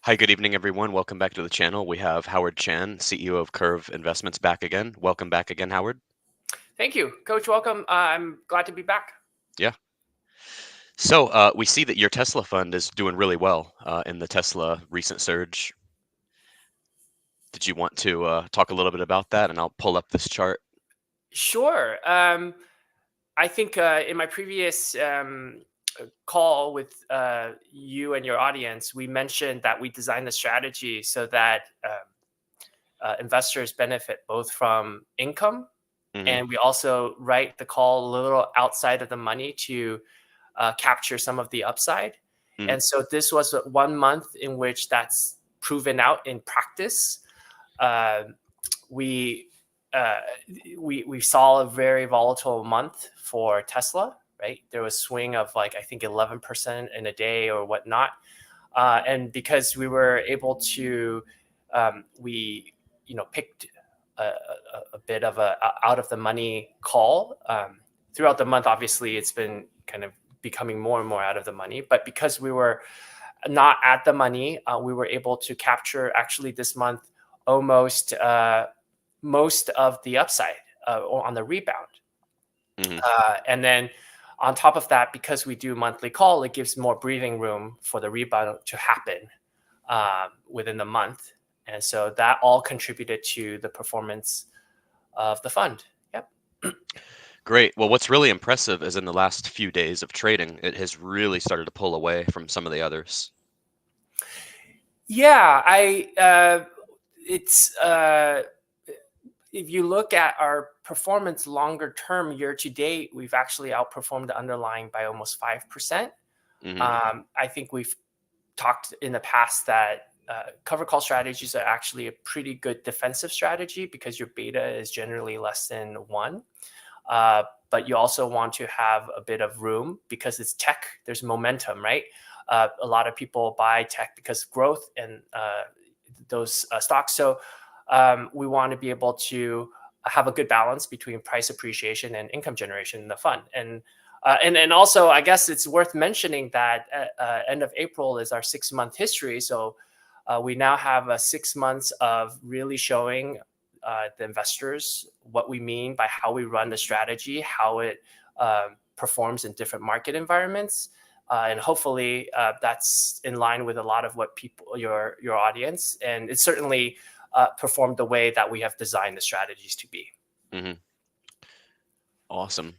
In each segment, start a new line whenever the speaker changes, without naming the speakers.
Hi, good evening, everyone. Welcome back to the channel. We have Howard Chang, CEO of Kurv Investments, back again. Welcome back again, Howard.
Thank you, Coach. Welcome. I'm glad to be back.
Yeah. So we see that your Tesla fund is doing really well in the Tesla recent surge. Did you want to talk a little bit about that? And I'll pull up this chart.
Sure. I think in my previous call with you and your audience, we mentioned that we designed the strategy so that investors benefit both from income,
Hmm.
and we also write the call a little outside of the money to capture some of the upside.
Hmm.
And so this was 1 month in which that's proven out in practice. Uh, we uh, we saw a very volatile month for Tesla. Right, there was swing of like I think 11% in a day or whatnot, and because we were able to, we picked a bit of a out of the money call throughout the month. Obviously, it's been kind of becoming more and more out of the money, but because we were not at the money, we were able to capture actually this month almost most of the upside on the rebound.
Hmm.
And then on top of that, because we do monthly call, it gives more breathing room for the rebound to happen within the month. And so that all contributed to the performance of the fund. Yep.
Great. Well, what's really impressive is in the last few days of trading, it has really started to pull away from some of the others.
Yeah, it's if you look at our performance longer term year to date, we've actually outperformed the underlying by almost 5%.
Hmm.
I think we've talked in the past that cover call strategies are actually a pretty good defensive strategy because your beta is generally less than 1. But you also want to have a bit of room because it's tech. There's momentum, right? A lot of people buy tech because growth and those stocks. So we want to be able to have a good balance between price appreciation and income generation in the fund. And also, I guess it's worth mentioning that end of April is our 6-month history. So we now have 6 months of really showing the investors what we mean by how we run the strategy, how it performs in different market environments. And hopefully that's in line with a lot of what your audience, and it certainly performed the way that we have designed the strategies to be.
Hmm. Awesome.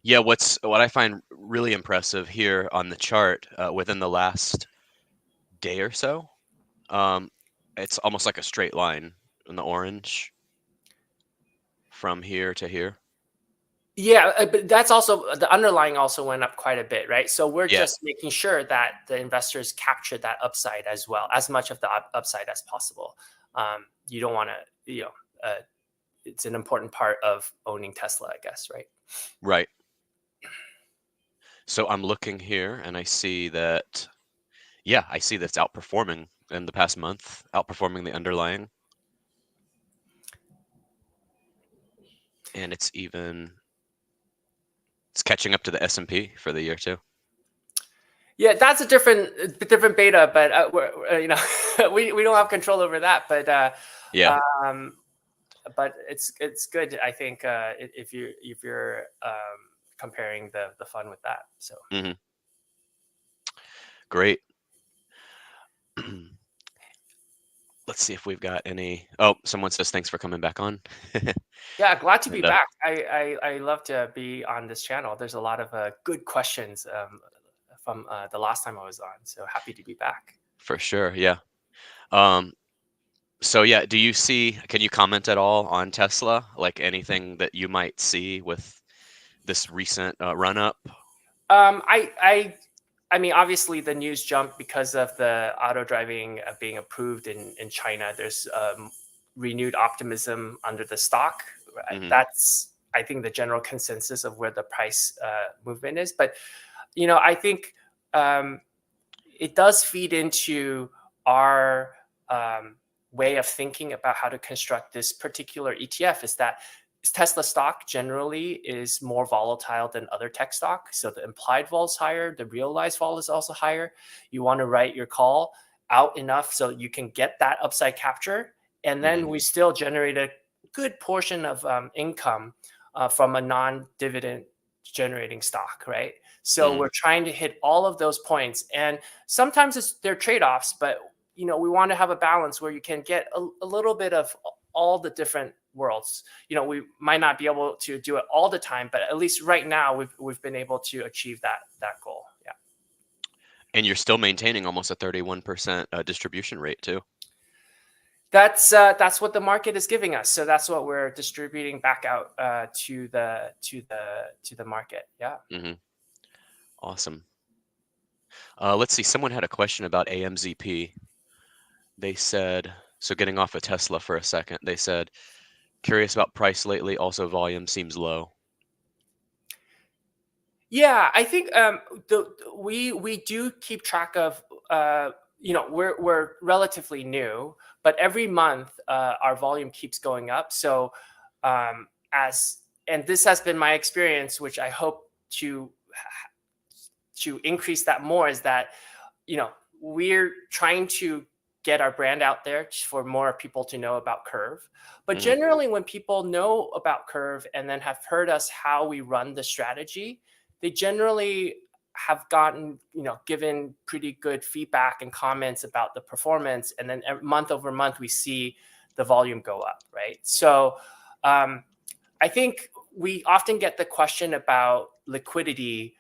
Yeah, what I find really impressive here on the chart within the last day or so, um, it's almost like a straight line in the orange from here to here.
Yeah, but that's also the underlying also went up quite a bit, right? So we're
Yeah,
just making sure that the investors capture that upside as well, as much of the upside as possible. You don't want to, it's an important part of owning Tesla, I guess, right?
right. So I'm looking here and I see that, yeah, I see that's outperforming in the past month, outperforming the underlying. And it's catching up to the S&P for the year too.
Yeah, that's a different beta, but we don't have control over that.
Yeah.
Um, but it's good, I think, if you're comparing the fund with that. So
Hmm. Great. Let's see if we've got any. Oh, someone says thanks for coming back on.
yeah, glad to be
And
back. I love to be on this channel. There's a lot of good questions from the last time I was on. So happy to be back.
for sure, yeah. Um, so yeah, can you comment at all on Tesla? Like anything that you might see with this recent run up?
Um, I I I mean, obviously the news jumped because of the auto driving being approved in China. There's renewed optimism under the stock. Right?
Hmm.
That's, I think, the general consensus of where the price movement is. But I think um, it does feed into our way of thinking about how to construct this particular ETF. Is that Tesla stock generally is more volatile than other tech stock. So the implied vol is higher, the realized vol is also higher. You want to write your call out enough so you can get that upside capture, and then we still generate a good portion of income from a non-dividend generating stock, right? So we're trying to hit all of those points, and sometimes they're trade-offs, but we want to have a balance where you can get a little bit of all the different worlds. We might not be able to do it all the time, but at least right now we've been able to achieve that goal. Yeah.
And you're still maintaining almost a 31% distribution rate too.
That's what the market is giving us. So that's what we're distributing back out to the market. Yeah.
Awesome. Let's see. Someone had a question about AMZP. They said, so getting off of Tesla for a second, they said, curious about price lately. Also, volume seems low.
Yeah, I think we do keep track of. We're relatively new, but every month our volume keeps going up. So and this has been my experience, which I hope to increase that more, is that we're trying to get our brand out there for more people to know about Kurv. But generally, when people know about Kurv and then have heard us how we run the strategy, they generally have gotten, given pretty good feedback and comments about the performance. And then month over month, we see the volume go up, right? So I think we often get the question about liquidity.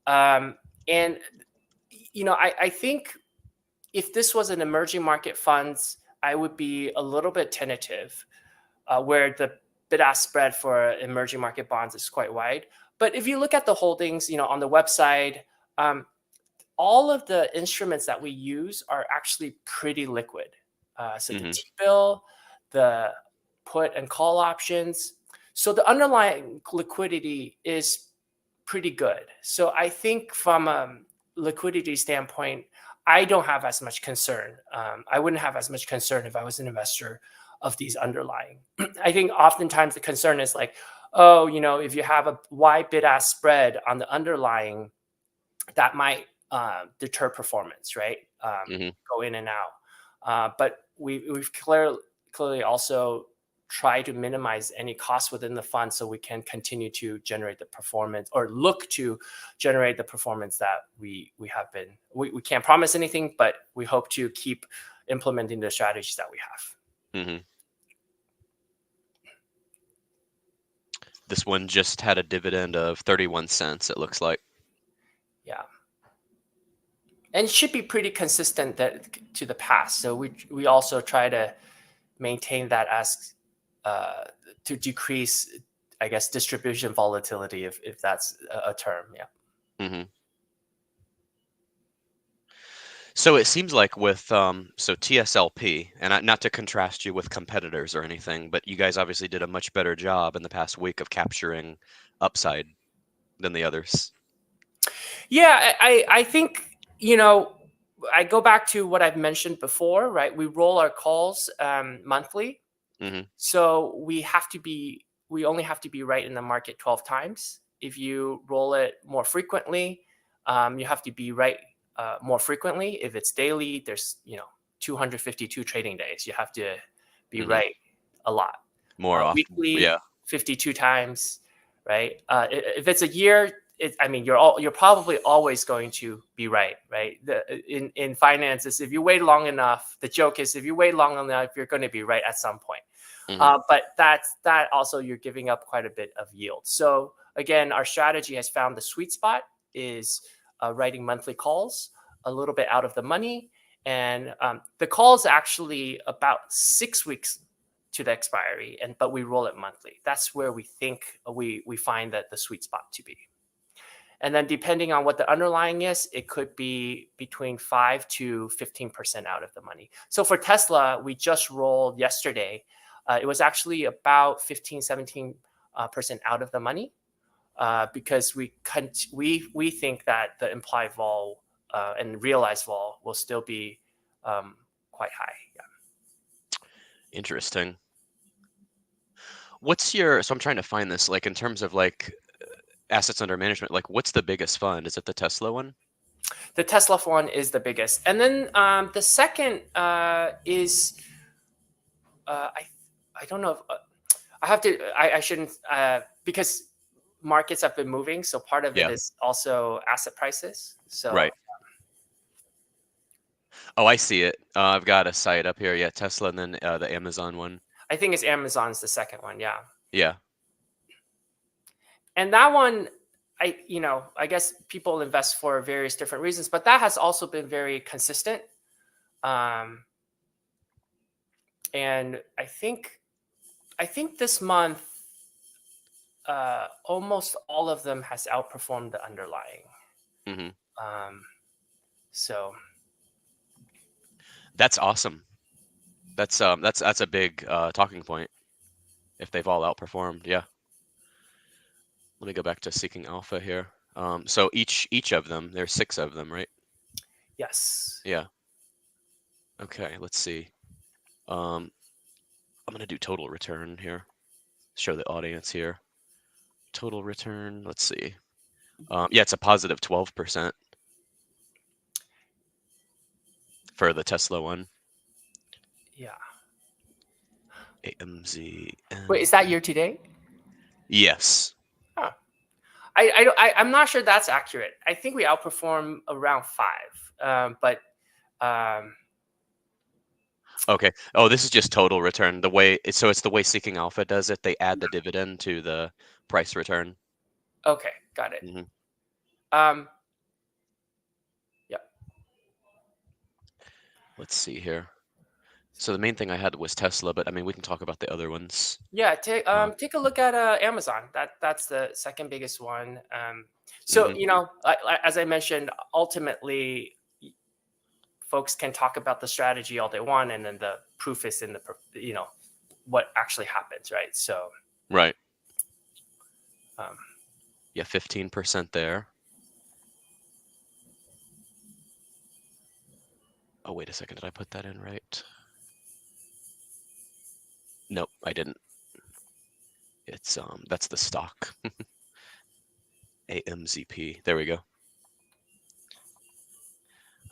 And, I think if this was an emerging market funds, I would be a little bit tentative, where the bid-ask spread for emerging market bonds is quite wide. But if you look at the holdings, on the website, all of the instruments that we use are actually pretty liquid. So the T-bill, the put and call options. So the underlying liquidity is pretty good. So I think from a liquidity standpoint, I don't have as much concern. I wouldn't have as much concern if I was an investor of these underlying. I think oftentimes the concern is like, oh, if you have a wide bid-ask spread on the underlying, that might deter performance, right? Go in and out. But we've clearly also try to minimize any costs within the fund so we can continue to generate the performance, or look to generate the performance that we have been. We can't promise anything, but we hope to keep implementing the strategies that we have.
This one just had a dividend of 31 cents, it looks like.
Yeah. And it should be pretty consistent to the past. So we also try to maintain that as to decrease, I guess, distribution volatility, if that's a term. Yeah.
So it seems like with so TSLP, and not to contrast you with competitors or anything, but you guys obviously did a much better job in the past week of capturing upside than the others.
Yeah, I think, I go back to what I've mentioned before, right? We roll our calls monthly. So we only have to be right in the market 12 times. If you roll it more frequently, you have to be right more frequently. If it's daily, there's 252 trading days. You have to be right a lot.
More often.
Weekly, 52 times, right? If it's a year, you're probably always going to be right? In finances, if you wait long enough, the joke is if you wait long enough, you're going to be right at some point. But that also, you're giving up quite a bit of yield. So again, our strategy has found the sweet spot is writing monthly calls, a little bit out of the money, and the call is actually about 6 weeks to the expiry, but we roll it monthly. That's where we think we find that the sweet spot to be. And then depending on what the underlying is, it could be between 5 to 15% out of the money. So for Tesla, we just rolled yesterday. It was actually about 15-17% out of the money, because we think that the implied vol and realized vol will still be quite high. Yeah.
Interesting. So I'm trying to find this, like in terms of like assets under management, like what's the biggest fund? Is it the Tesla one?
The Tesla one is the biggest, and then the second is I don't know if I have to. I shouldn't because markets have been moving, so part of it
Yeah.
is also asset prices. So
Right. Oh, I see it. I've got a site up here. Yeah, Tesla, and then the Amazon one.
I think it's Amazon's the second one. Yeah.
Yeah.
And that one, I guess people invest for various different reasons, but that has also been very consistent. Um, and I think this month, almost all of them has outperformed the underlying.
Hmm.
Um, so
That's awesome. That's a big talking point if they've all outperformed. Yeah. Let me go back to Seeking Alpha here. So each of them, there's 6 of them, right?
yes,
Yeah. Okay, let's see. I'm gonna do total return here. Show the audience here. Total return. Let's see. Yeah, it's a positive 12% for the Tesla one.
yeah.
AMZN.
Wait, is that year to date?
Yes.
Huh. I'm not sure that's accurate. I think we outperform around 5, but um,
Okay. Oh, this is just total return. So it's the way Seeking Alpha does it. They add the dividend to the price return.
okay, got it.
Hmm.
Um, yeah,
Let's see here. So the main thing I had was Tesla, but I mean we can talk about the other ones.
yeah.
Uh,
Take a look at Amazon. That's the second biggest one. So
hmm.
as I mentioned, ultimately, folks can talk about the strategy all they want, and then the proof is in the what actually happens, right? So
Right.
um,
Yeah, 15% there. Oh, wait a second. Did I put that in right? Nope, I didn't. It's that's the stock. AMZP. There we go.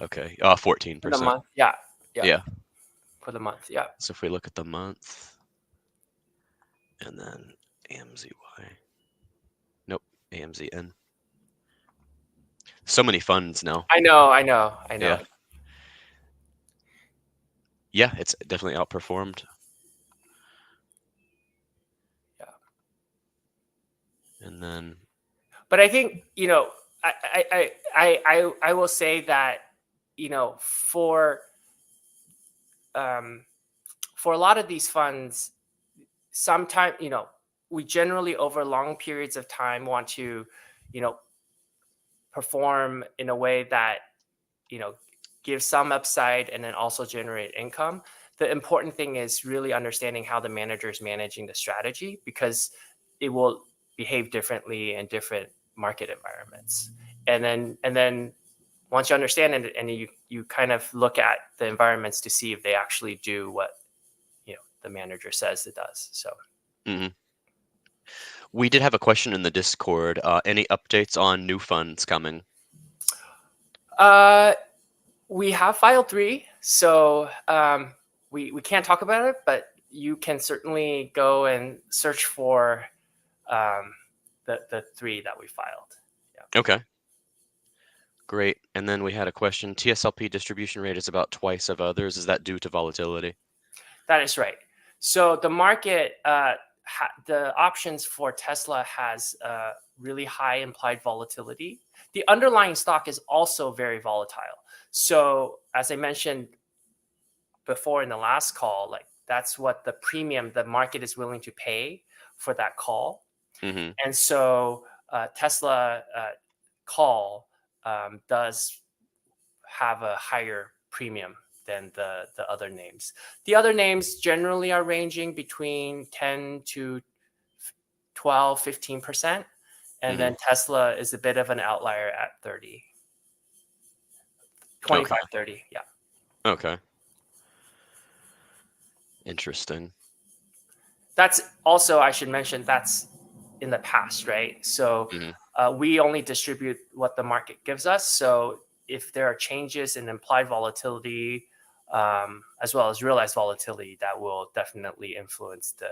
Okay.
for the
14%.
month, yeah, yeah,
Yeah.
for the month, yeah.
So if we look at the month and then AMZY. Nope, AMZN. So many funds now.
I know.
Yeah. Yeah, it's definitely outperformed.
Yeah.
And then
But I think I will say that for a lot of these funds, sometimes we generally over long periods of time want to you know perform in a way that you know give some upside and then also generate income. The important thing is really understanding how the manager is managing the strategy, because it will behave differently in different market environments. And then once you understand it, and you kind of look at the environments to see if they actually do what the manager says it does. So
mhm. We did have a question in the Discord. Any updates on new funds coming?
uh we have file 3, so we can't talk about it, but you can certainly go and search for um, the 3 that we filed. Yeah.
Okay. Great. And then we had a question. TSLP distribution rate is about twice of others. Is that due to volatility?
That is right. So the market, the options for Tesla has really high implied volatility. The underlying stock is also very volatile. So as I mentioned before in the last call, like that's what the premium the market is willing to pay for that call.
Mm-hmm.
And so Tesla call does have a higher premium than the other names. The other names generally are ranging between 10 to 12, 15%. And
Mm-hmm.
then Tesla is a bit of an outlier at 30,
Okay.
25, 30. Yeah.
Okay. Interesting.
That's also, I should mention, that's in the past, right? So
Mm-hmm.
we only distribute what the market gives us. So if there are changes in implied volatility, as well as realized volatility, that will definitely influence the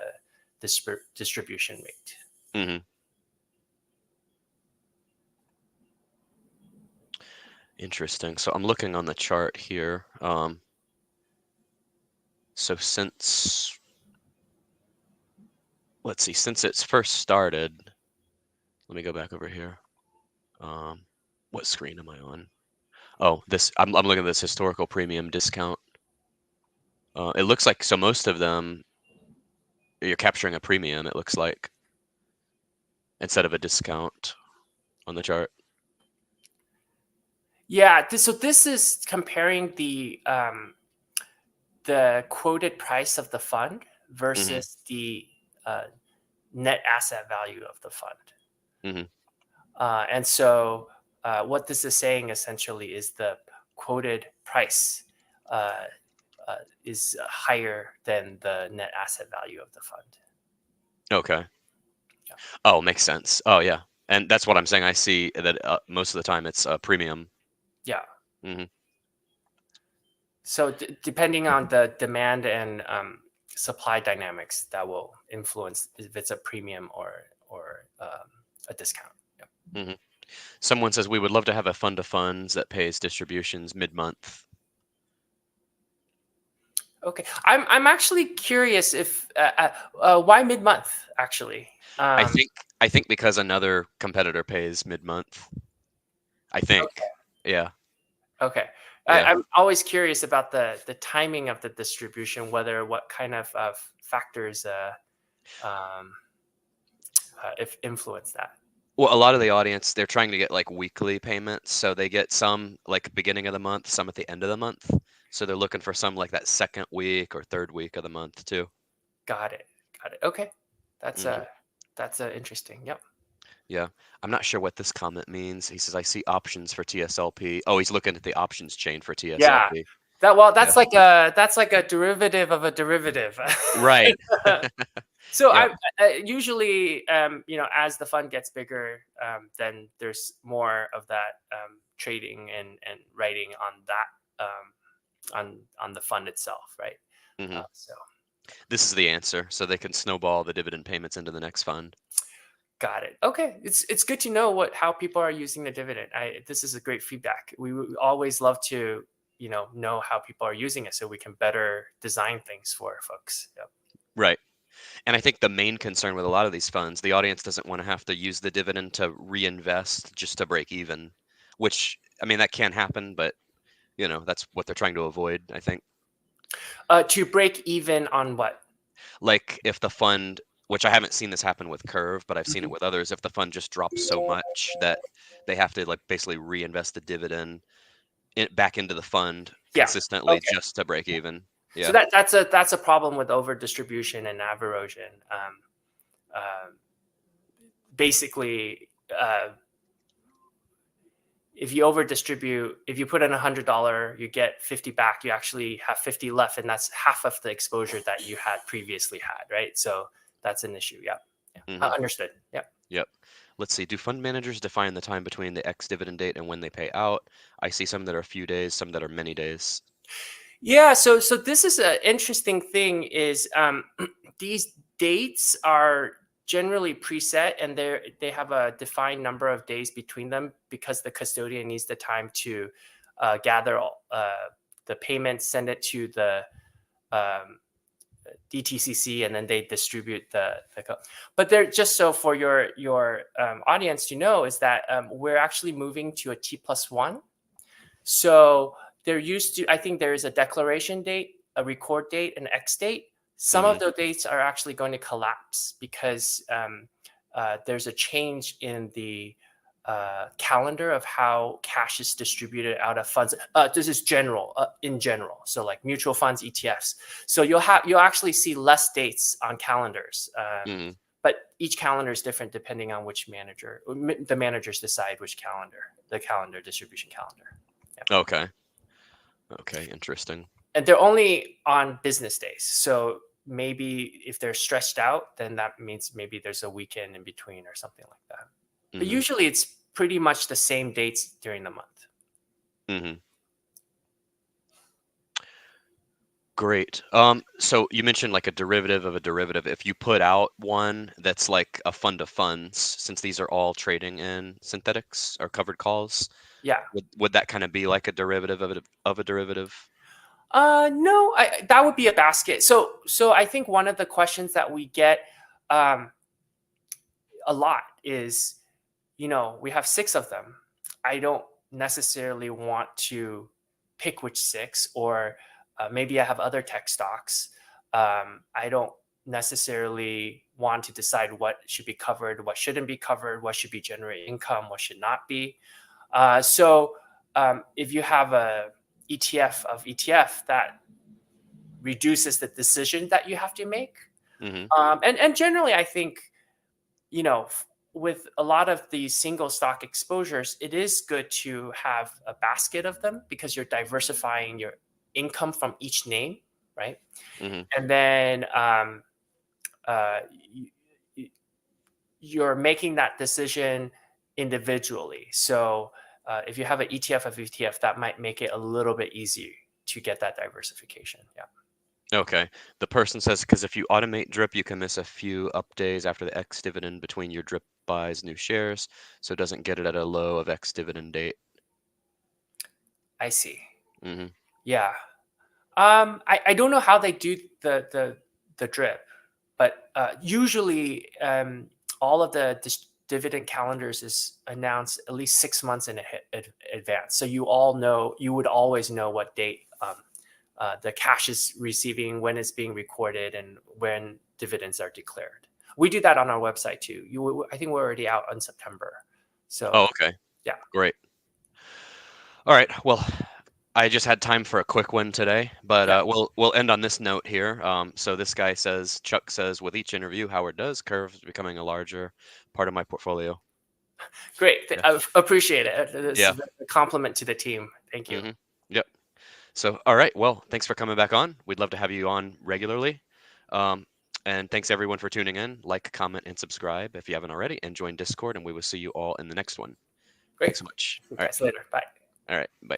distribution rate.
Mm-hmm. Interesting. So I'm looking on the chart here. So since, let's see, since it's first started, let me go back over here. What screen am I on? Oh, this, I'm looking at this historical premium discount. It looks like, so most of them, you're capturing a premium, it looks like, instead of a discount on the chart.
Yeah, so this is comparing the quoted price of the fund versus the net asset value of the fund.
Mm-hmm.
And so what this is saying essentially is the quoted price is higher than the net asset value of the fund.
Okay.
Yeah.
Oh, makes sense. Oh, yeah. And that's what I'm saying. I see that most of the time it's a premium.
Yeah.
Mm-hmm.
So depending on the demand and supply dynamics, that will influence if it's a premium or a discount. Yeah.
Mm-hmm. Someone says we would love to have a fund of funds that pays distributions mid-month.
Okay, I'm actually curious if why mid-month actually.
I think because another competitor pays mid-month. I think. Yeah.
Okay.
Yeah.
I'm always curious about the timing of the distribution, whether what kind of factors if influence that.
Well, a lot of the audience, they're trying to get like weekly payments, so they get some like beginning of the month, some at the end of the month. So they're looking for some like that second week or third week of the month too.
Got it. Got it. Okay. That's
Mm-hmm.
interesting. Yep.
Yeah. I'm not sure what this comment means. He says, I see options for TSLP. Oh, he's looking at the options chain for
Yeah.
TSLP. Yeah.
That's like a derivative of a derivative.
Right.
So
Yep.
I usually, as the fund gets bigger, then there's more of that trading and writing on that on the fund itself, right?
Mm-hmm.
So
This is the answer. So they can snowball the dividend payments into the next fund.
got it. Okay, it's good to know how people are using the dividend. This is a great feedback. We always love to know how people are using it so we can better design things for folks. Yep.
Right. And I think the main concern with a lot of these funds, the audience doesn't want to have to use the dividend to reinvest just to break even, which, I mean, that can happen, but that's what they're trying to avoid, I think.
To break even on what?
Like if the fund, which I haven't seen this happen with Kurv, but I've seen it
Mhm.
with others, if the fund just drops so much that they have to like basically reinvest the dividend back into the fund
Yeah.
consistently
Okay.
just to break even.
So
Yeah.
that's a problem with over distribution and NAV erosion. Uh, Basically, if you over distribute, if you put in $100, you get 50 back. You actually have 50 left, and that's half of the exposure that you had previously had, right? So that's an issue. Yeah,
Mm-hmm.
understood. Yeah.
Yep. Let's see. Do fund managers define the time between the ex-dividend date and when they pay out? I see some that are a few days, some that are many days.
Yeah. So this is an interesting thing. Is these dates are generally preset, and they have a defined number of days between them because the custodian needs the time to gather the payment, send it to the um, DTCC, and then they distribute but they're just so for your audience to know is that we're actually moving to a T+1. So there used to, I think there is a declaration date, a record date, an X date. Some
Mm-hmm.
of the dates are actually going to collapse because there's a change in the calendar of how cash is distributed out of funds. This is in general. So like mutual funds, ETFs. So you'll actually see less dates on calendars.
Mm-hmm.
But each calendar is different depending on which the managers decide which the distribution calendar. Yeah.
Okay. Okay. Interesting.
And they're only on business days. So maybe if they're stretched out, then that means maybe there's a weekend in between or something like that. But
Mm-hmm.
usually it's pretty much the same dates during the month.
Mhm. Great. So you mentioned like a derivative of a derivative. If you put out one that's like a fund of funds, since these are all trading in synthetics or covered calls,
Yeah.
would that kind of be like a derivative of a derivative?
No, that would be a basket. So I think one of the questions that we get um, a lot is, we have six of them. I don't necessarily want to pick which six, or maybe I have other tech stocks. I don't necessarily want to decide what should be covered, what shouldn't be covered, what should be generate income, what should not be. So if you have a ETF of ETF, that reduces the decision that you have to make.
Hmm.
And generally, I think, with a lot of these single stock exposures, it is good to have a basket of them because you're diversifying your income from each name, right?
Hmm.
And then uh, you're making that decision individually. So if you have an ETF of ETF, that might make it a little bit easier to get that diversification. Yeah.
Okay. The person says, because if you automate drip, you can miss a few up days after the X dividend between your drip buys new shares, so it doesn't get it at a low of X dividend date.
I see.
Hmm.
Yeah. I don't know how they do the drip, but usually all of the dividend calendars is announced at least 6 months in advance. So you would always know what date the cash is receiving, when it's being recorded, and when dividends are declared. We do that on our website too. I think we're already out in September.
Oh,
So
okay.
yeah,
Great. All right. Well, I just had time for a quick one today, but
yeah,
we'll end on this note here. So this guy says, Chuck says, with each interview, Howard does, Curve is becoming a larger part of my portfolio.
great.
Yeah.
I appreciate it. This
Yeah.
is a compliment to the team. Thank you.
Hmm. Yep. So, all right. Well, thanks for coming back on. We'd love to have you on regularly. Um, and thanks everyone for tuning in. Like, comment, and subscribe if you haven't already, and join Discord. And we will see you all in the next one.
Great.
Thanks so much.
See you
All right.
guys later. Bye.
All right. Bye.